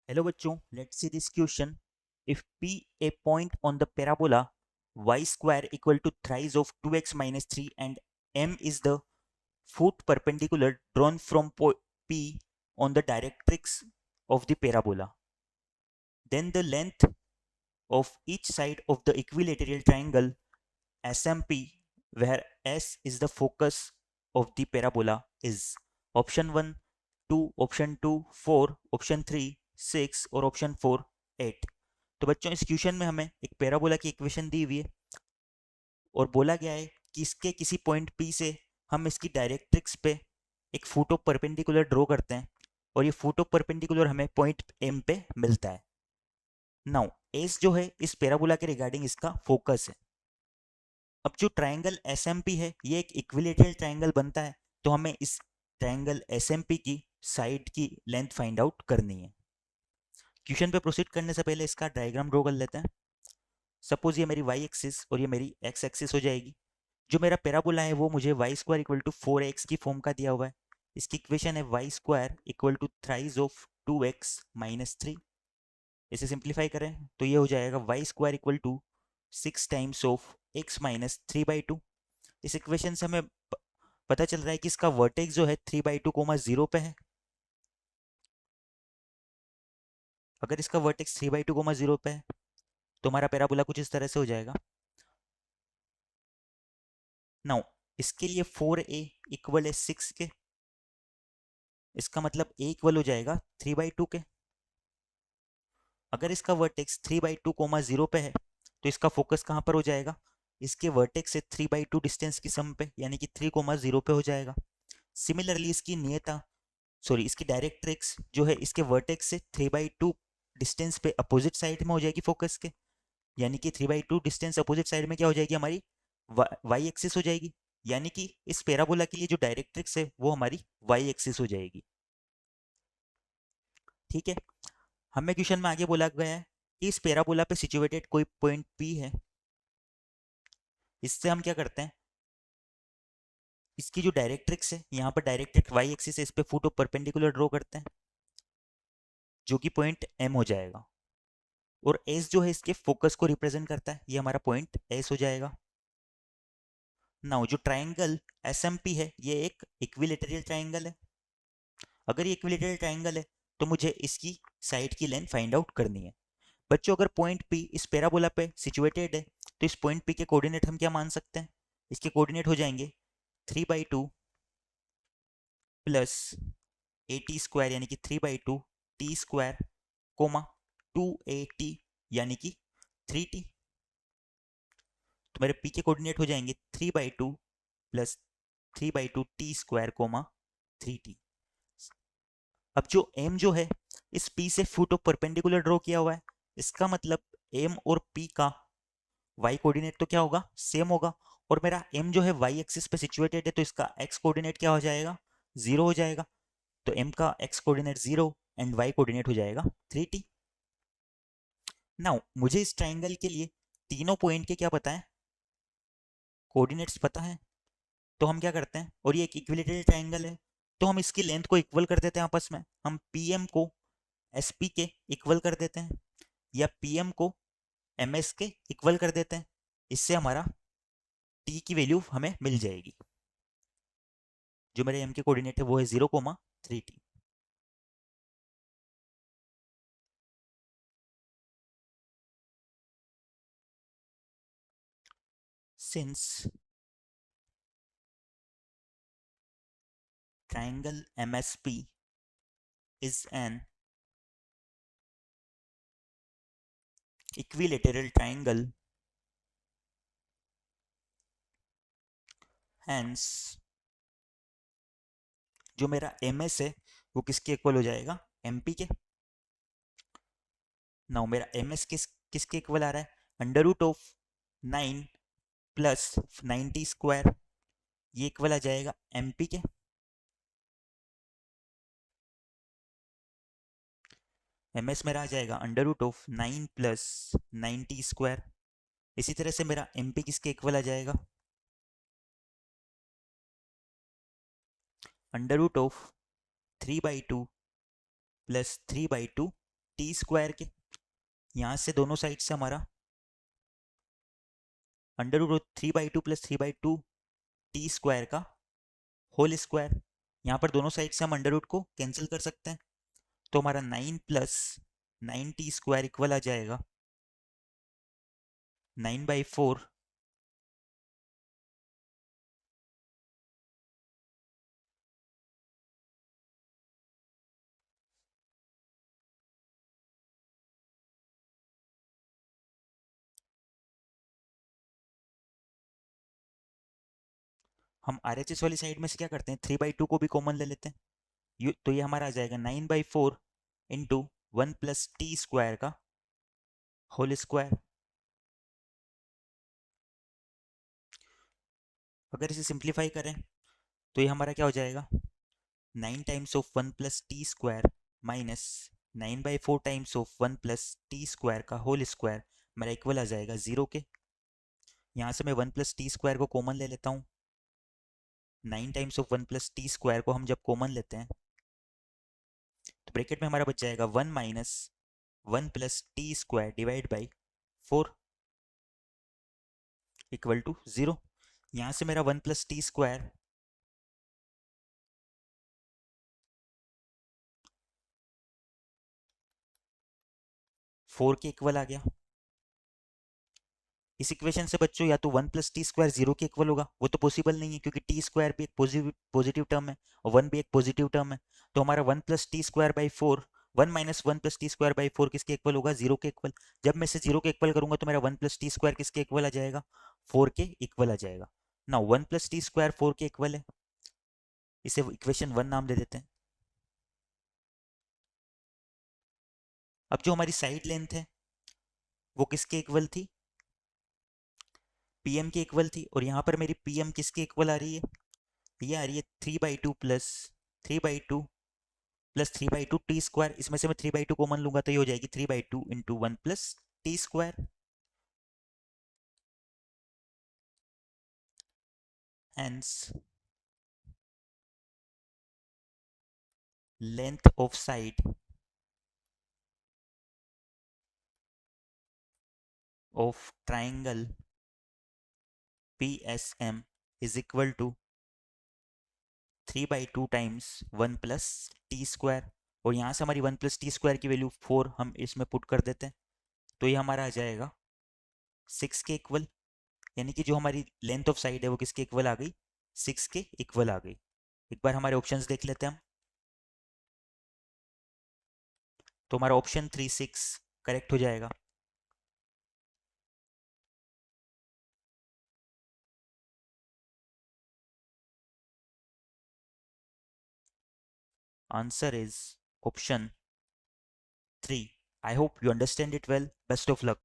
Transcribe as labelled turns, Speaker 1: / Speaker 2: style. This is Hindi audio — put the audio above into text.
Speaker 1: Hello bachcho, let's see this question. If P a point on the parabola y square equal to thrice of 2x minus 3 and M is the foot perpendicular drawn from P on the directrix of the parabola, then the length of each side of the equilateral triangle SMP, where S is the focus of the parabola, is option 1 2, option 2 4, option 3 6 और option 4 8। तो बच्चों इस क्वेश्चन में हमें एक पैराबोला की इक्वेशन दी हुई है और बोला गया है कि इसके किसी पॉइंट P से हम इसकी डायरेक्ट्रिक्स पे एक फुट ऑफ परपेंडिकुलर ड्रॉ करते हैं और ये फुट ऑफ परपेंडिकुलर हमें पॉइंट M पे मिलता है। नाउ एस जो है इस पैराबोला के रिगार्डिंग इसका फोकस है। अब जो ट्राइंगल SMP है ये एक इक्विलेटरल ट्राइंगल बनता है, तो हमें इस ट्राइंगल SMP की साइड की लेंथ फाइंड आउट करनी है। क्वेश्चन पे प्रोसीड करने से पहले इसका डायग्राम ड्रॉ कर लेते हैं। सपोज ये मेरी y एक्सिस और ये मेरी x एक्सिस हो जाएगी। जो मेरा पैराबोला है वो मुझे y square equal to 4x की फॉर्म का दिया हुआ है। इसकी इक्वेशन है y square equal to thrice of 2x minus 3। इसे सिंप्लीफाई करें तो ये हो जाएगा y square equal to 6 times of x minus 3/2। इस इक्वेशन से हमें पता चल रहा है कि इसका वर्टेक्स जो है 3/2, 0 पे है। अगर इसका वर्टेक्स 3/2, 0 पे है तो हमारा पैराबोला कुछ इस तरह से हो जाएगा। नाउ इसके लिए 4a इक्वल है 6 के, इसका मतलब a इक्वल हो जाएगा 3/2 के। अगर इसका वर्टेक्स 3/2, 0 पे है तो इसका फोकस कहाँ पर हो जाएगा, इसके वर्टेक्स से 3/2 डिस्टेंस की सम पे, यानी कि 3, 0 पे हो जाएगा। सिमिलरली इसकी नियता इसकी डायरेक्ट्रिक्स जो है इसके वर्टेक्स से 3/2 डिस्टेंस पे अपोजिट साइड में हो जाएगी फोकस के, यानी कि 3/2 डिस्टेंस अपोजिट साइड में क्या हो जाएगी, हमारी वाई एक्सिस हो जाएगी। यानी कि इस पैराबोला के लिए जो डायरेक्ट्रिक्स है वो हमारी वाई एक्सिस हो जाएगी। ठीक है, हमें क्वेश्चन में आगे बोला गया है कि इस पैराबोला पे सिचुएटेड कोई पॉइंट P है। इससे हम क्या करते हैं, इसकी जो डायरेक्ट्रिक्स है यहाँ पर डायरेक्ट्रिक्स वाई एक्सिस है, इस पे फुट ऑफ परपेंडिकुलर ड्रॉ करते हैं जो कि पॉइंट M हो जाएगा। और S जो है इसके फोकस को रिप्रेजेंट करता है, ये हमारा पॉइंट S हो जाएगा। नाउ जो ट्राइंगल SMP है ये एक इक्विलेटरल ट्राइंगल है। अगर ये इक्विलेटरल ट्राइंगल है तो मुझे इसकी साइड की लेंथ फाइंड आउट करनी है। बच्चों अगर पॉइंट P इस पैराबोला पे सिचुएटेड है तो इस पॉइंट P के कोऑर्डिनेट हम क्या मान सकते हैं, इसके कोऑर्डिनेट हो जाएंगे 3/2 प्लस AT² यानी कि 3/2 T² कोमा 2AT यानी कि 3T। तो मेरे P के कोऑर्डिनेट हो जाएंगे 3/2 प्लस 3/2 T² कोमा 3T। अब जो M जो है इस P से फुट ऑफ परपेंडिकुलर ड्रॉ किया हुआ है, इसका मतलब M और P का y कोऑर्डिनेट तो क्या होगा, सेम होगा। और मेरा M जो है y एक्सिस पे सिचुएटेड है तो इसका x कोऑर्डिनेट क्या हो जाएगा, 0 हो जाएगा। तो M का x coordinate 0 and y coordinate हो जाएगा 3T। नाउ मुझे इस ट्राइंगल के लिए तीनों पॉइंट के क्या पता है, कोऑर्डिनेट्स पता है। तो हम क्या करते हैं, और ये एक इक्विलेटरल ट्राइंगल है तो हम इसकी लेंथ को इक्वल कर देते हैं आपस में। हम PM को SP के इक्वल कर देते हैं या PM को MS के इक्वल कर देते हैं। इससे हमारा T की वैल्यू हमें मिल जाएगी। जो मेरे M के कोऑर्डिनेट है वो है 0, 3T। Since triangle MSP is an equilateral triangle, hence जो मेरा MS है वो किसके इक्वल हो जाएगा, MP के। नाउ मेरा MS किसके इक्वल आ रहा है, √9 प्लस 90², ये इक्वल आ जाएगा MP के। MS मेरा आ जाएगा √9 प्लस 90²। इसी तरह से मेरा MP किसके इक्वल आ जाएगा, √3/2 प्लस 3/2 टी स्क्वायर के, यहाँ से दोनों साइड से हमारा under root 3/2 plus 3/2 T square का होल स्क्वायर। यहाँ पर दोनों साइड से हम अंडर रूट को कैंसिल कर सकते हैं, तो हमारा 9 प्लस 9 टी स्क्वायर इक्वल आ जाएगा 9/4 हम RHS वाली साइड में से क्या करते हैं, 3/2 को भी कॉमन ले लेते हैं। तो ये हमारा आ जाएगा 9/4 इंटू 1 प्लस टी स्क्वायर का होल स्क्वायर। अगर इसे सिंप्लीफाई करें तो ये हमारा क्या हो जाएगा, 9 times of 1 plus T square minus 9/4 times of 1 plus T square का होल स्क्वायर मेरा इक्वल आ जाएगा 0 के। यहाँ से मैं 1 प्लस टी स्क्वायर को कॉमन ले लेता हूँ। 9 times of 1 plus T square को हम जब कॉमन लेते हैं तो ब्रैकेट में हमारा बच जाएगा 1 minus 1 plus T square divide by 4 equal to 0। यहाँ से मेरा 1 प्लस टी स्क्वायर 4 के इक्वल आ गया। इस इक्वेशन से बच्चों या तो 1 प्लस टी स्क्वायर 0 के इक्वल होगा, वो तो पॉसिबल नहीं है क्योंकि टी स्क्वायर भी एक पॉजिटिव टर्म है और 1 भी एक पॉजिटिव टर्म है। तो हमारा 1 plus T square by 4, 1 minus 1 plus T square by 4 किसके इक्वल होगा, 0 के इक्वल। जब मैं इसे 0 के इक्वल करूंगा तो मेरा 1 प्लस टी स्क्वायर किसके इक्वल आ जाएगा, 4 के इक्वल आ जाएगा ना। 1 प्लस टी स्क्वायर 4 के इक्वल है, इसे इक्वेशन 1 नाम दे देते हैं। अब जो हमारी साइड लेंथ है वो किसके इक्वल थी, पीएम के इक्वल थी। और यहाँ पर मेरी पीएम किसके इक्वल आ रही है, ये आ रही है 3/2 प्लस 3/2 प्लस 3/2 टी स्क्वायर। इसमें से मैं 3/2 कॉमन लूंगा तो ये हो जाएगी 3/2 into 1 plus T square. Hence length of side of triangle PSM is equal to 3/2 times 1 plus T square. और यहाँ से हमारी 1 प्लस टी स्क्वायर की वैल्यू 4 हम इसमें पुट कर देते हैं, तो ये हमारा आ जाएगा 6 के इक्वल। यानी कि जो हमारी लेंथ ऑफ साइड है वो किसके इक्वल आ गई, 6 के इक्वल आ गई। एक बार हमारे ऑप्शंस देख लेते हैं हम। तो हमारा ऑप्शन 3 6 करेक्ट हो जाएगा। Answer is option 3. I hope you understand it well. Best of luck.